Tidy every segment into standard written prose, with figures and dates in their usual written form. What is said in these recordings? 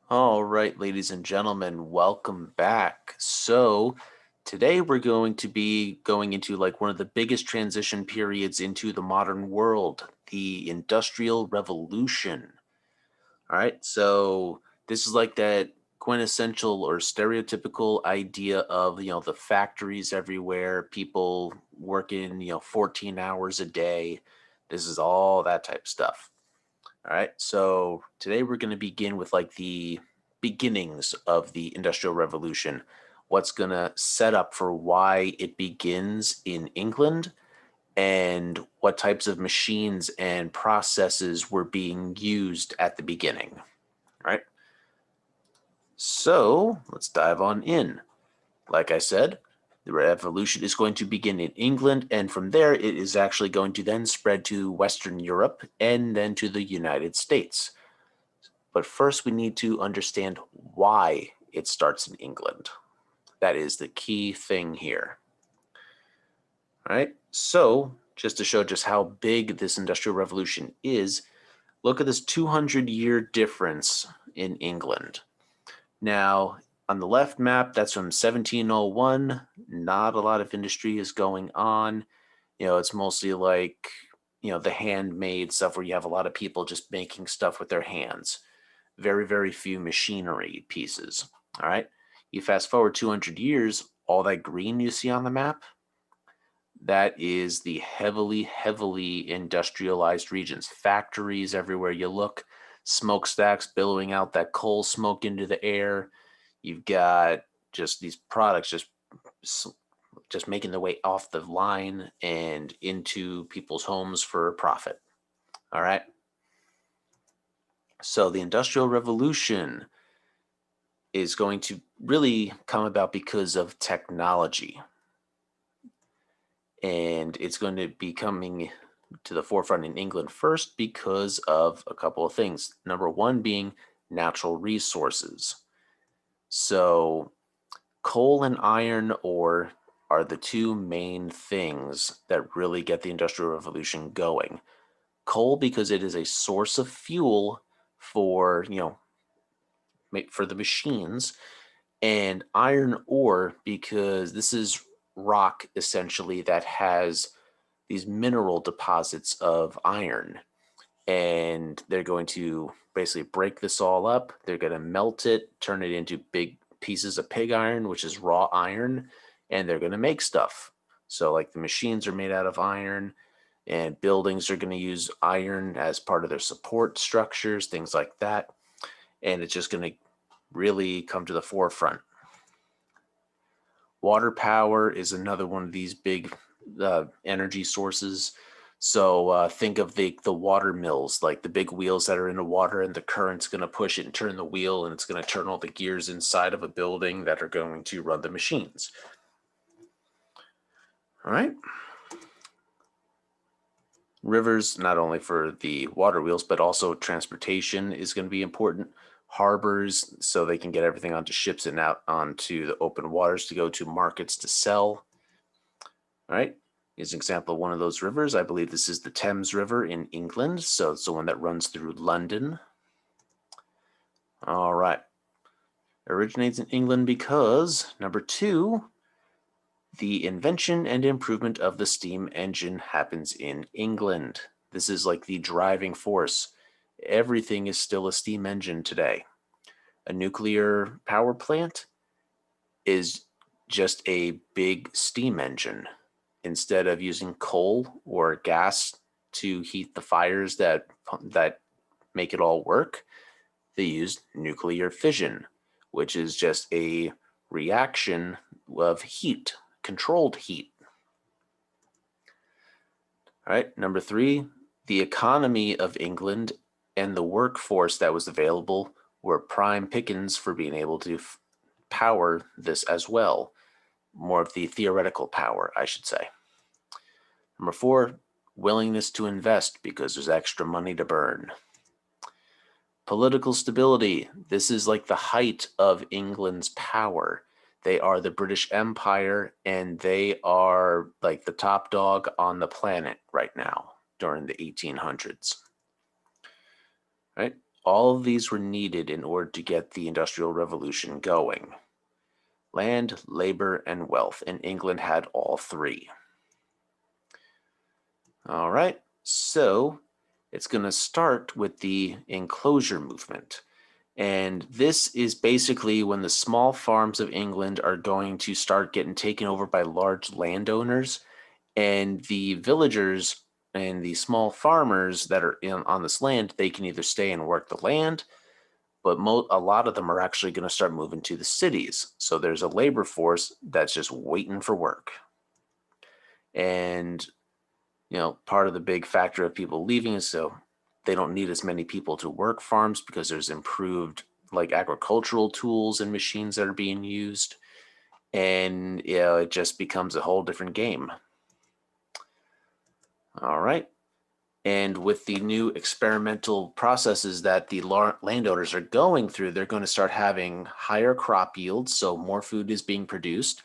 All right, ladies and gentlemen, welcome back. So, today we're going to be going into like one of the biggest transition periods into the modern world, the Industrial Revolution. All right, so this is like that quintessential or stereotypical idea of, the factories everywhere, people working, 14 hours a day. This is all that type of stuff. All right. So today we're going to begin with like the beginnings of the Industrial Revolution. What's going to set up for why it begins in England and what types of machines and processes were being used at the beginning. All right. So let's dive on in. Like I said, the revolution is going to begin in England, and from there, it is actually going to then spread to Western Europe and then to the United States. But first, we need to understand why it starts in England. That is the key thing here. All right. So, just to show just how big this industrial revolution is, look at this 200-year difference in England. Now, on the left map, that's from 1701. Not a lot of industry is going on. It's mostly like, the handmade stuff where you have a lot of people just making stuff with their hands. Very, very few machinery pieces. All right. You fast forward 200 years, all that green you see on the map, that is the heavily, heavily industrialized regions. Factories everywhere you look, smokestacks billowing out that coal smoke into the air. You've got just these products just making their way off the line and into people's homes for profit. All right. So the Industrial Revolution is going to really come about because of technology. And it's going to be coming to the forefront in England first because of a couple of things. Number one being natural resources. So, coal and iron ore are the two main things that really get the Industrial Revolution going. Coal, because it is a source of fuel for, for the machines, and iron ore because this is rock essentially that has these mineral deposits of iron, and they're going to basically break this all up. They're going to melt it, turn it into big pieces of pig iron, which is raw iron, and they're going to make stuff. So like the machines are made out of iron, and buildings are going to use iron as part of their support structures, things like that, and it's just going to really come to the forefront. Water power is another one of these big energy sources. So think of the water mills, like the big wheels that are in the water, and the current's going to push it and turn the wheel, and it's going to turn all the gears inside of a building that are going to run the machines. All right. Rivers, not only for the water wheels, but also transportation is going to be important. Harbors, so they can get everything onto ships and out onto the open waters to go to markets to sell. All right. Here's an example of one of those rivers. I believe this is the Thames River in England. So it's the one that runs through London. All right. Originates in England because, number two, the invention and improvement of the steam engine happens in England. This is like the driving force. Everything is still a steam engine today. A nuclear power plant is just a big steam engine. Instead of using coal or gas to heat the fires that make it all work, they use nuclear fission, which is just a reaction of heat, controlled heat. All right, number three, the economy of England and the workforce that was available were prime pickings for being able to power this as well. More of the theoretical power, I should say. Number four, willingness to invest because there's extra money to burn. Political stability. This is like the height of England's power. They are the British Empire, and they are like the top dog on the planet right now during the 1800s. Right? All of these were needed in order to get the Industrial Revolution going. Land, labor, and wealth, and England had all three. All right, so it's going to start with the enclosure movement. And this is basically when the small farms of England are going to start getting taken over by large landowners, and the villagers and the small farmers that are on this land, they can either stay and work the land, but a lot of them are actually going to start moving to the cities. So there's a labor force that's just waiting for work. And, part of the big factor of people leaving is so they don't need as many people to work farms because there's improved like agricultural tools and machines that are being used. And, it just becomes a whole different game. All right. And with the new experimental processes that the landowners are going through, they're going to start having higher crop yields, so more food is being produced.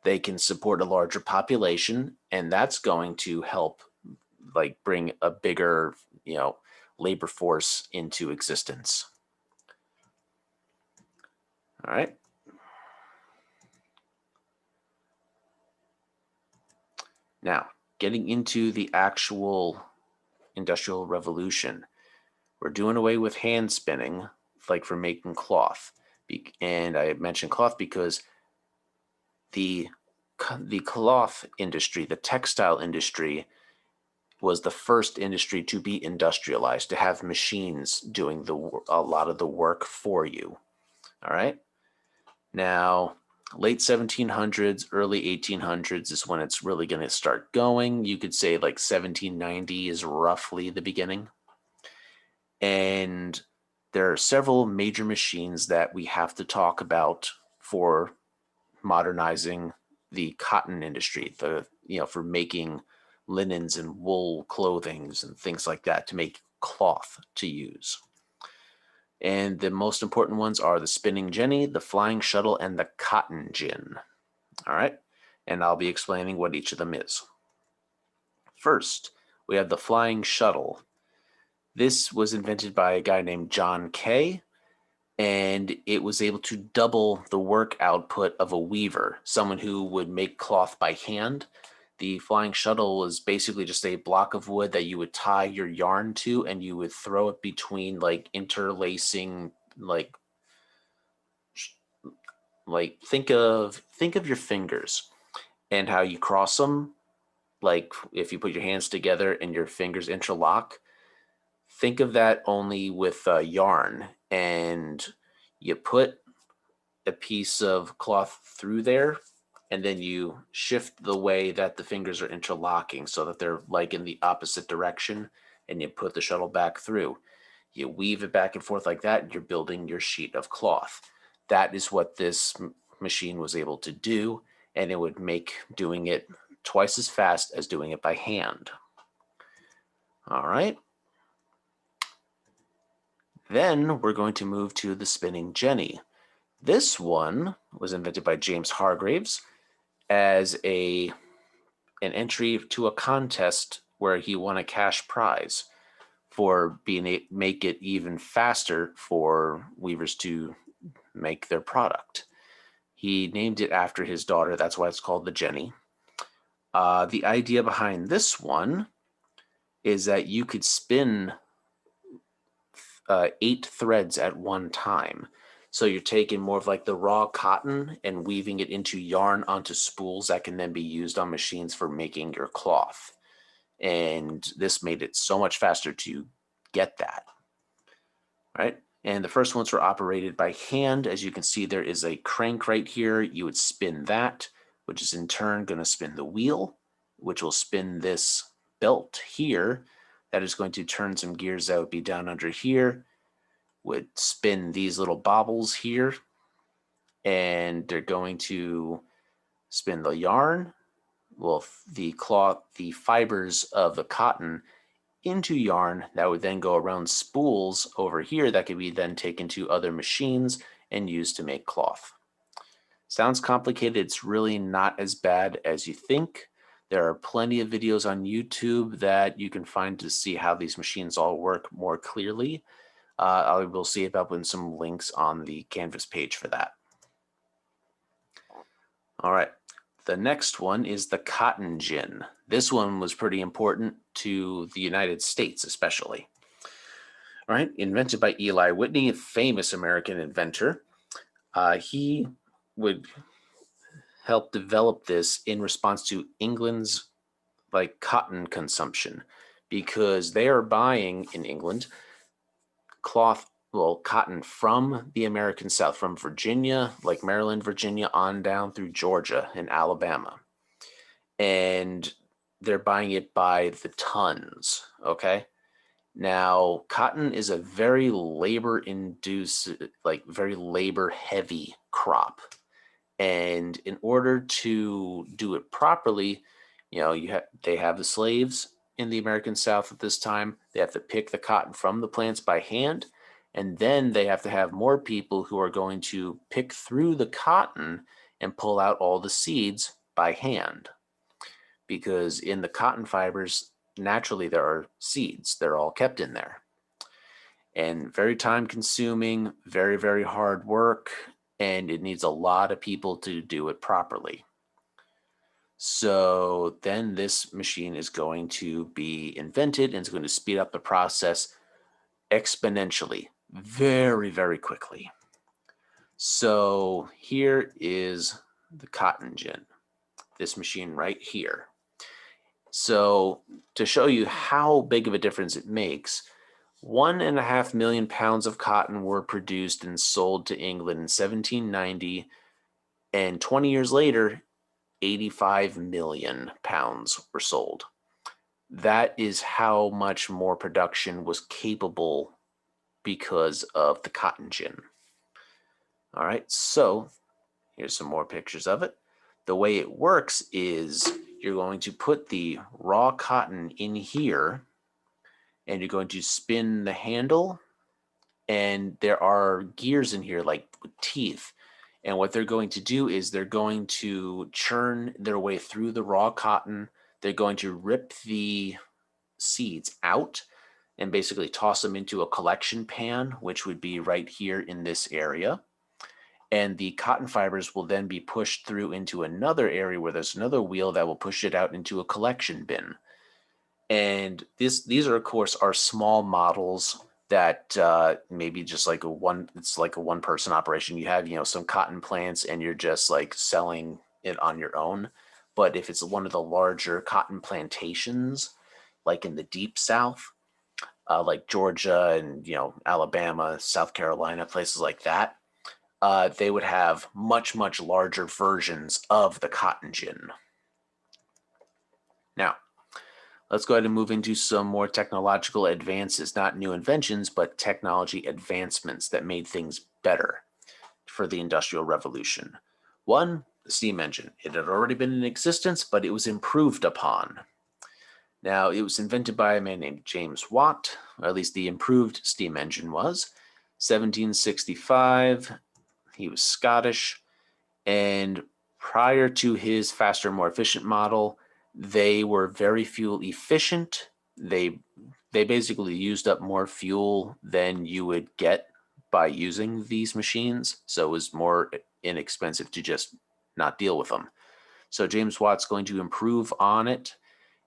They can support a larger population, and that's going to help like bring a bigger, labor force into existence. All right. Now, getting into the actual Industrial Revolution. We're doing away with hand spinning, like for making cloth. And I mentioned cloth because the cloth industry, the textile industry, was the first industry to be industrialized, to have machines doing a lot of the work for you. All right. Now, late 1700s, early 1800s is when it's really going to start going. You could say like 1790 is roughly the beginning. And there are several major machines that we have to talk about for modernizing the cotton industry, for making linens and wool clothings and things like that to make cloth to use. And the most important ones are the spinning jenny, the flying shuttle, and the cotton gin. All right. And I'll be explaining what each of them is. First, we have the flying shuttle. This was invented by a guy named John Kay, and it was able to double the work output of a weaver, someone who would make cloth by hand. The flying shuttle was basically just a block of wood that you would tie your yarn to, and you would throw it between like interlacing, like think of your fingers and how you cross them. Like if you put your hands together and your fingers interlock, think of that only with yarn, and you put a piece of cloth through there, and then you shift the way that the fingers are interlocking so that they're like in the opposite direction, and you put the shuttle back through. You weave it back and forth like that, and you're building your sheet of cloth. That is what this machine was able to do, and it would make doing it twice as fast as doing it by hand. All right. Then we're going to move to the spinning jenny. This one was invented by James Hargreaves as an entry to a contest where he won a cash prize for make it even faster for weavers to make their product. He named it after his daughter. That's why it's called the Jenny. The idea behind this one is that you could spin 8 threads at one time. So you're taking more of like the raw cotton and weaving it into yarn onto spools that can then be used on machines for making your cloth. And this made it so much faster to get that. Right? And the first ones were operated by hand. As you can see, there is a crank right here. You would spin that, which is in turn going to spin the wheel, which will spin this belt here. That is going to turn some gears that would be down under here, would spin these little bobbles here, and they're going to spin the yarn, well, the cloth, the fibers of the cotton into yarn that would then go around spools over here that could be then taken to other machines and used to make cloth. Sounds complicated. It's really not as bad as you think. There are plenty of videos on YouTube that you can find to see how these machines all work more clearly. I will see about putting some links on the Canvas page for that. All right, the next one is the cotton gin. This one was pretty important to the United States, especially. All right, invented by Eli Whitney, a famous American inventor. He would help develop this in response to England's cotton consumption, because they are buying in England cotton from the American South, from Virginia, like Maryland, Virginia, on down through Georgia and Alabama. And they're buying it by the tons, okay? Now, cotton is a very very labor-heavy crop. And in order to do it properly, they have the slaves in the American South at this time. They have to pick the cotton from the plants by hand, and then they have to have more people who are going to pick through the cotton and pull out all the seeds by hand. Because in the cotton fibers, naturally there are seeds. They're all kept in there. And very time consuming, very, very hard work, and it needs a lot of people to do it properly. So then this machine is going to be invented, and it's going to speed up the process exponentially, very, very quickly. So here is the cotton gin, this machine right here. So to show you how big of a difference it makes, 1.5 million pounds of cotton were produced and sold to England in 1790, and 20 years later, 85 million pounds were sold. That is how much more production was capable because of the cotton gin. All right, so here's some more pictures of it. The way it works is you're going to put the raw cotton in here, and you're going to spin the handle, and there are gears in here like teeth. And what they're going to do is they're going to churn their way through the raw cotton. They're going to rip the seeds out and basically toss them into a collection pan, which would be right here in this area. And the cotton fibers will then be pushed through into another area where there's another wheel that will push it out into a collection bin. And these are, of course, are small models that maybe just like it's like a one person operation. You have, some cotton plants and you're just like selling it on your own. But if it's one of the larger cotton plantations, like in the deep South, like Georgia and, Alabama, South Carolina, places like that, they would have much, much larger versions of the cotton gin. Now, let's go ahead and move into some more technological advances, not new inventions, but technology advancements that made things better for the Industrial Revolution. One, the steam engine. It had already been in existence, but it was improved upon. Now, it was invented by a man named James Watt, or at least the improved steam engine was. 1765, he was Scottish, and prior to his faster, more efficient model, they were very fuel efficient. They basically used up more fuel than you would get by using these machines, so it was more inexpensive to just not deal with them. So James Watt's going to improve on it,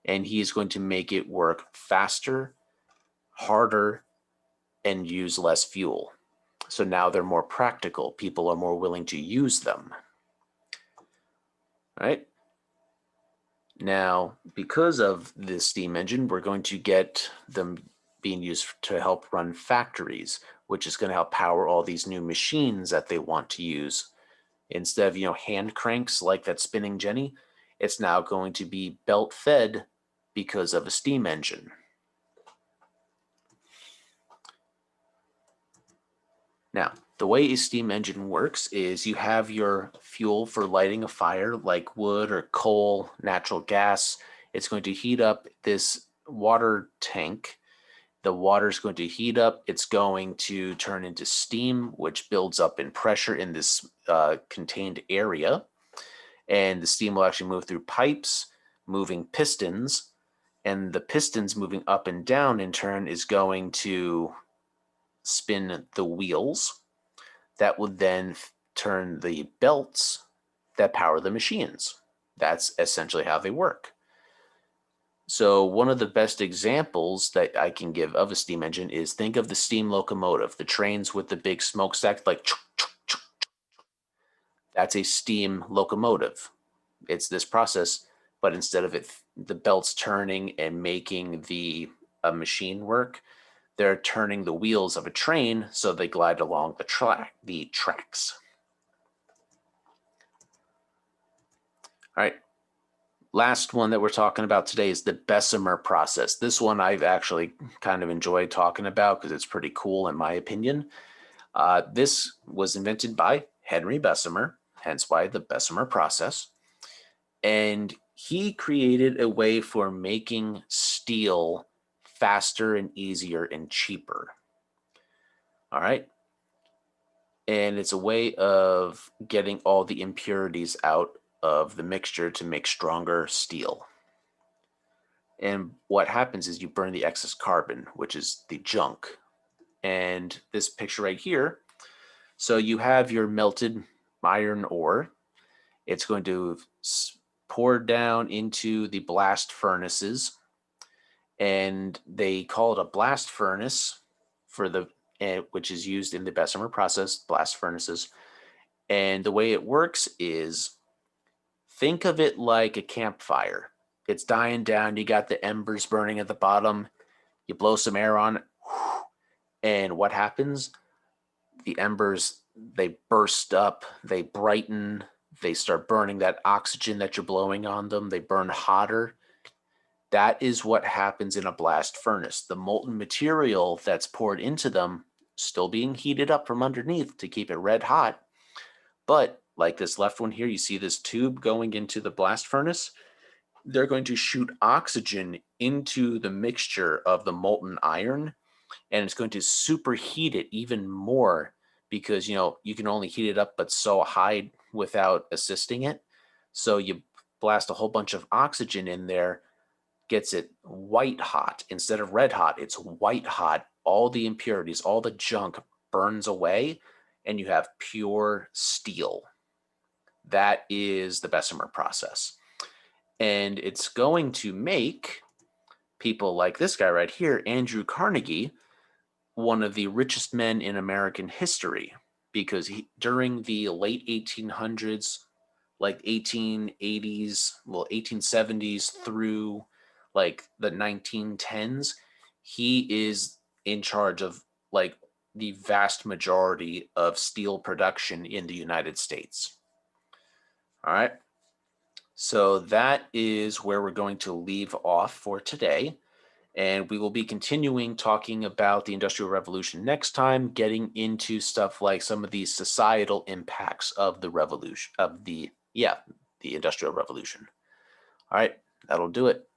and he's going to make it work faster, harder, and use less fuel. So now they're more practical. People are more willing to use them. All right. Now, because of this steam engine, we're going to get them being used to help run factories, which is going to help power all these new machines that they want to use. Instead of, hand cranks like that spinning jenny, it's now going to be belt fed because of a steam engine. Now, the way a steam engine works is you have your fuel for lighting a fire, like wood or coal, natural gas. It's going to heat up this water tank. The water is going to heat up. It's going to turn into steam, which builds up in pressure in this contained area. And the steam will actually move through pipes, moving pistons. And the pistons moving up and down in turn is going to spin the wheels that would then turn the belts that power the machines. That's essentially how they work. So one of the best examples that I can give of a steam engine is, think of the steam locomotive, the trains with the big smokestack, like that's a steam locomotive. It's this process, but instead of the belts turning and making the machine work, they're turning the wheels of a train so they glide along the tracks. All right. Last one that we're talking about today is the Bessemer process. This one I've actually kind of enjoyed talking about because it's pretty cool in my opinion. This was invented by Henry Bessemer, hence why the Bessemer process. And he created a way for making steel faster and easier and cheaper. All right. And it's a way of getting all the impurities out of the mixture to make stronger steel. And what happens is you burn the excess carbon, which is the junk. And this picture right here, so you have your melted iron ore. It's going to pour down into the blast furnaces. And they call it a blast furnace for which is used in the Bessemer process, blast furnaces. And the way it works is, think of it like a campfire. It's dying down. You got the embers burning at the bottom. You blow some air on it. And what happens? The embers, they burst up. They brighten. They start burning that oxygen that you're blowing on them. They burn hotter. That is what happens in a blast furnace. The molten material that's poured into them still being heated up from underneath to keep it red hot. But like this left one here, you see this tube going into the blast furnace. They're going to shoot oxygen into the mixture of the molten iron, and it's going to superheat it even more because, you can only heat it up but so high without assisting it. So you blast a whole bunch of oxygen in there, gets it white hot. Instead of red hot, it's white hot. All the impurities, all the junk burns away, and you have pure steel. That is the Bessemer process. And it's going to make people like this guy right here, Andrew Carnegie, one of the richest men in American history, because during the late 1800s, like 1880s, 1870s through like the 1910s, he is in charge of like the vast majority of steel production in the United States. All right. So that is where we're going to leave off for today. And we will be continuing talking about the Industrial Revolution next time, getting into stuff like some of the societal impacts of the revolution, of the Industrial Revolution. All right, that'll do it.